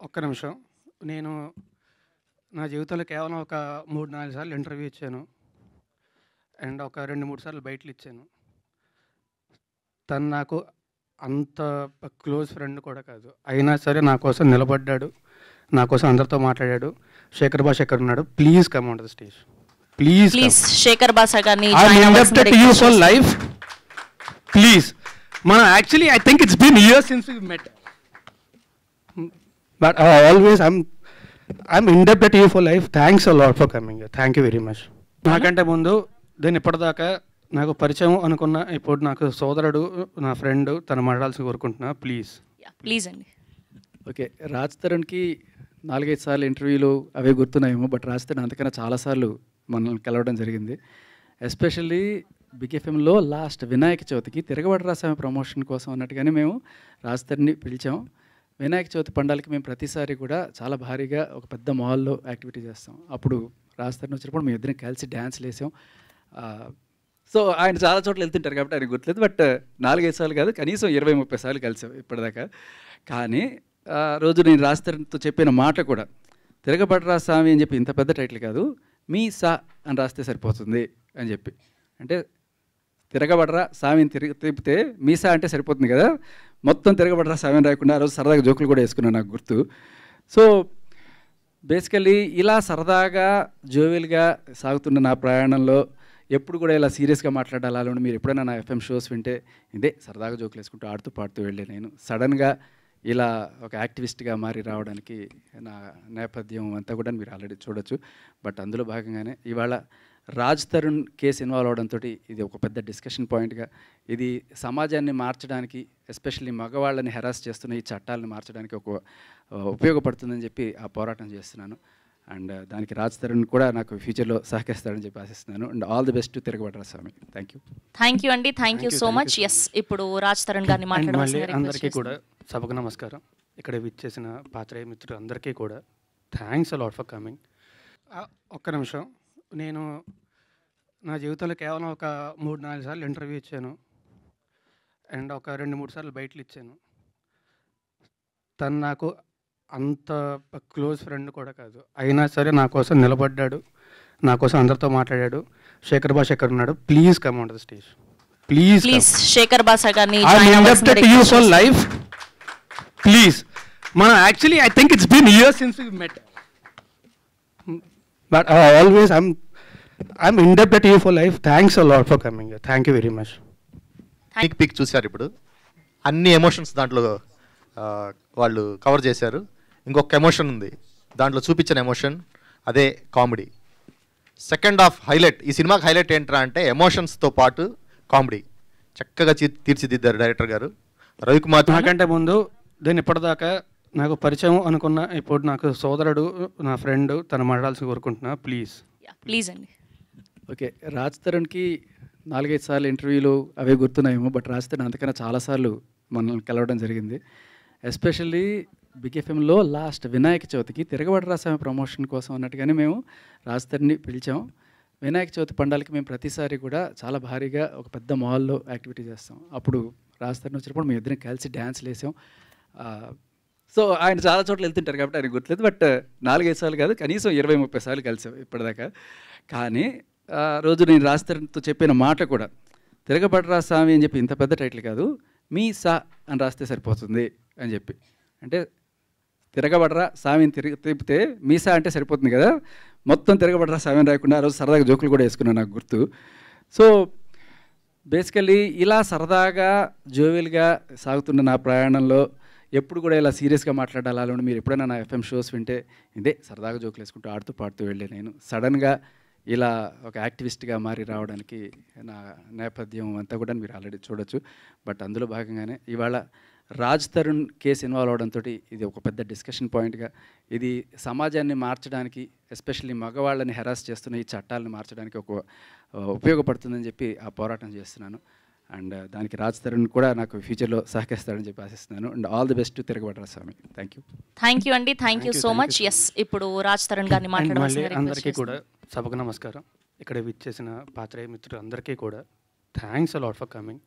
ఒక్క నిమిషం. నేను నా జీవితంలో కేవలం ఒక 3, 4 సార్లు ఇంటర్వ్యూ ఇచ్చాను. అండ్ ఒక 2, 3 సార్లు బయటలిచ్చాను. తను నాకు అంత క్లోజ్ ఫ్రెండ్ కూడా కాదు. అయినా సరే నా కోసం నిలబడ్డాడు. నా కోసం అందరితో మాట్లాడాడు. శేఖర్ భాష ఎక్కడున్నాడు? Please come on the stage. Please Shekar Basha గారిని I'm indebted to you for life. Please. మనం actually I think it's been years since we met. But always I'm indebted to you for life. Thanks a lot for coming. Thank you very much. నాకంటే ముందు దీన్ని ఇప్పటిదాకా నాకు పరిచయం అనుకున్న ఇప్పుడు నాకు సోదరుడు, నా ఫ్రెండ్, తను మాట్లాడాల్సి కోరుకుంటున్నా. ప్లీజ్ అండి. ఓకే, రాజ్ తరుణ్కి 4-5 సార్లు ఇంటర్వ్యూలు అవే గుర్తున్నాయేమో, బట్ రాజ్ తరుణ్ అంతకన్నా చాలాసార్లు మనల్ని కలవడం జరిగింది. ఎస్పెషల్లీ బిగ్ ఎఫ్ఎంలో లాస్ట్ వినాయక చవితికి తిరగబడి రాసామే ప్రమోషన్ కోసం అన్నట్టుగానే మేము రాజ్ తరుణ్ని పిలిచాం. వినాయక చవితి పండాలకి మేము ప్రతిసారి కూడా చాలా భారీగా ఒక పెద్ద మాల్లో యాక్టివిటీ చేస్తాం. అప్పుడు రాజ్ తరుణ్ వచ్చినప్పుడు మేము ఇద్దరం కలిసి డ్యాన్స్లు వేసాం. సో ఆయన చాలా చోట్ల వెళ్తుంటారు కాబట్టి ఆయన గుర్తులేదు, బట్ 4-5 సార్లు కాదు, కనీసం 20-30 సార్లు కలిసాం ఇప్పటిదాకా. కానీ రోజు నేను రాజ్ తరుణ్తో చెప్పిన మాట కూడా, తిరగబడరా స్వామి అని చెప్పి ఇంత పెద్ద టైటిల్ కాదు, మీ సా అని రాస్తే సరిపోతుంది అని చెప్పి. అంటే తిరగబడరా స్వామిని తిప్పితే మీసా అంటే సరిపోతుంది కదా, మొత్తం తిరగబడరా స్వామిని రాయకుండా ఆ రోజు సరదాగా జోకులు కూడా వేసుకున్నాను, నాకు గుర్తు. సో బేసికలీ ఇలా సరదాగా జోవియల్గా సాగుతున్న నా ప్రయాణంలో ఎప్పుడు కూడా ఇలా సీరియస్గా మాట్లాడాలని మీరు ఎప్పుడైనా నా ఎఫ్ఎం షోస్ వింటే ఇదే సరదాగా జోకులు వేసుకుంటూ ఆడుతూ పాడుతూ వెళ్ళే నేను సడన్గా ఇలా ఒక యాక్టివిస్ట్గా మారి రావడానికి నా నేపథ్యం అంతా కూడా మీరు ఆల్రెడీ చూడొచ్చు. బట్ అందులో భాగంగానే ఇవాళ రాజ్ తరుణ్ కేసు ఇన్వాల్వ్ అవడంతో ఇది ఒక పెద్ద డిస్కషన్ పాయింట్గా, ఇది సమాజాన్ని మార్చడానికి, ఎస్పెషల్లీ మగవాళ్ళని హెరాస్ చేస్తున్న ఈ చట్టాలను మార్చడానికి ఒక ఉపయోగపడుతుందని చెప్పి ఆ పోరాటం చేస్తున్నాను. అండ్ దానికి రాజ్ తరుణ్ కూడా నాకు ఫ్యూచర్లో సహకరిస్తాడని చెప్పి ఆశిస్తున్నాను. And all the best Tiragabadara Saami. Thank you అండి. Thank you so much. Yes, ఇప్పుడు రాజ్ తరుణ్ గారిని మాట్లాడవలసిందిగా అందరికీ కూడా సభకు నమస్కారం. ఇక్కడ విచ్చేసిన పాత్రేయ మిత్రులు అందరికీ కూడా thanks a lot for coming. ఒక్క నిమిషం. నేను నా జీవితంలో కేవలం ఒక 3, 4 సార్లు ఇంటర్వ్యూ ఇచ్చాను. అండ్ ఒక 2, 3 సార్లు బయటలిచ్చాను. తను నాకు అంత క్లోజ్ ఫ్రెండ్ కూడా కాదు. అయినా సరే నా కోసం నిలబడ్డాడు. నా కోసం అందరితో మాట్లాడాడు. శేఖర్ భాష ఎక్కడున్నాడు? Please come on the stage. Please Shekar Basha గారిని I'm indebted to you for life. Please. మనం actually I think it's been years since we met. But always I'm indebted to you for life. Thanks a lot for coming. Thank you very much. Pic చూశారు, ఇప్పుడు అన్ని emotions దాంట్లో వాళ్ళు cover చేశారు. ఇంకొక emotion ఉంది దాంట్లో చూపించిన ఎమోషన్, అదే కామెడీ. సెకండ్ హాఫ్ హైలైట్, ఈ సినిమాకి హైలైట్ ఏంట్రా అంటే ఎమోషన్స్తో పాటు కామెడీ చక్కగా తీర్చిదిద్దారు డైరెక్టర్ గారు రవికుమార్. నాకంటే ముందు దీన్ని ఇప్పటిదాకా నాకు పరిచయం అనుకున్న ఇప్పుడు నాకు సోదరుడు, నా ఫ్రెండ్, తను మాట్లాడాల్సి కోరుకుంటున్నా. ప్లీజ్ అండి. ఓకే, రాజ్ తరుణ్కి 4-5 సార్లు ఇంటర్వ్యూలు అవే గుర్తున్నాయేమో, బట్ రాజ్ తరుణ్ అంతకన్నా చాలాసార్లు మనల్ని కలవడం జరిగింది. ఎస్పెషల్లీ బిగ్ ఎఫ్ఎంలో లాస్ట్ వినాయక చవితికి తిరగబడి రాసామే ప్రమోషన్ కోసం అన్నట్టుగానే మేము రాజ్ తరుణ్ని పిలిచాం. వినాయక చవితి పండాలకి మేము ప్రతిసారి కూడా చాలా భారీగా ఒక పెద్ద మాల్లో యాక్టివిటీ చేస్తాం. అప్పుడు రాజ్ తరుణ్ వచ్చినప్పుడు మేము ఇద్దరం కలిసి డ్యాన్స్లు వేసాం. సో ఆయన చాలా చోట్ల వెళ్తుంటారు కాబట్టి ఆయన గుర్తులేదు, బట్ 4-5 సార్లు కాదు, కనీసం 20-30 సార్లు కలిసాం ఇప్పటిదాకా. కానీ రోజు నేను రాజ్ తరుణ్తో చెప్పిన మాట కూడా, తిరగబడరా స్వామి అని చెప్పి ఇంత పెద్ద టైటిల్ కాదు, మీ సా అని రాస్తే సరిపోతుంది అని చెప్పి. అంటే తిరగబడరా స్వామిని తిప్పితే మీసా అంటే సరిపోతుంది కదా, మొత్తం తిరగబడరా స్వామిని రాయకుండా ఆ రోజు సరదాగా జోకులు కూడా వేసుకున్నాను, నాకు గుర్తు. సో బేసికలీ ఇలా సరదాగా జోవియల్గా సాగుతున్న నా ప్రయాణంలో ఎప్పుడు కూడా ఇలా సీరియస్గా మాట్లాడాలని మీరు ఎప్పుడైనా నా ఎఫ్ఎం షోస్ వింటే ఇదే సరదాగా జోకులు వేసుకుంటూ ఆడుతూ పాడుతూ వెళ్ళే నేను సడన్గా ఇలా ఒక యాక్టివిస్ట్గా మారి రావడానికి నా నేపథ్యం అంతా కూడా మీరు ఆల్రెడీ చూడొచ్చు. బట్ అందులో భాగంగానే ఇవాళ రాజ్ తరుణ్ కేసు ఇన్వాల్వ్ అవడంతో ఇది ఒక పెద్ద డిస్కషన్ పాయింట్గా, ఇది సమాజాన్ని మార్చడానికి, ఎస్పెషల్లీ మగవాళ్ళని హెరాస్ చేస్తున్న ఈ చట్టాలను మార్చడానికి ఒక ఉపయోగపడుతుందని చెప్పి ఆ పోరాటం చేస్తున్నాను. అండ్ దానికి రాజ్ తరుణ్ కూడా నాకు ఫ్యూచర్లో సహకరిస్తాడని చెప్పి ఆశిస్తున్నాను. And all the best Tiragabadara Saami. Thank you అండి. Thank you so much. Yes, ఇప్పుడు రాజ్ తరుణ్ గారిని మాట్లాడవలసిందిగా అందరికీ కూడా సభకు నమస్కారం. ఇక్కడ విచ్చేసిన పాత్రేయ మిత్రులు అందరికీ కూడా thanks a lot for coming.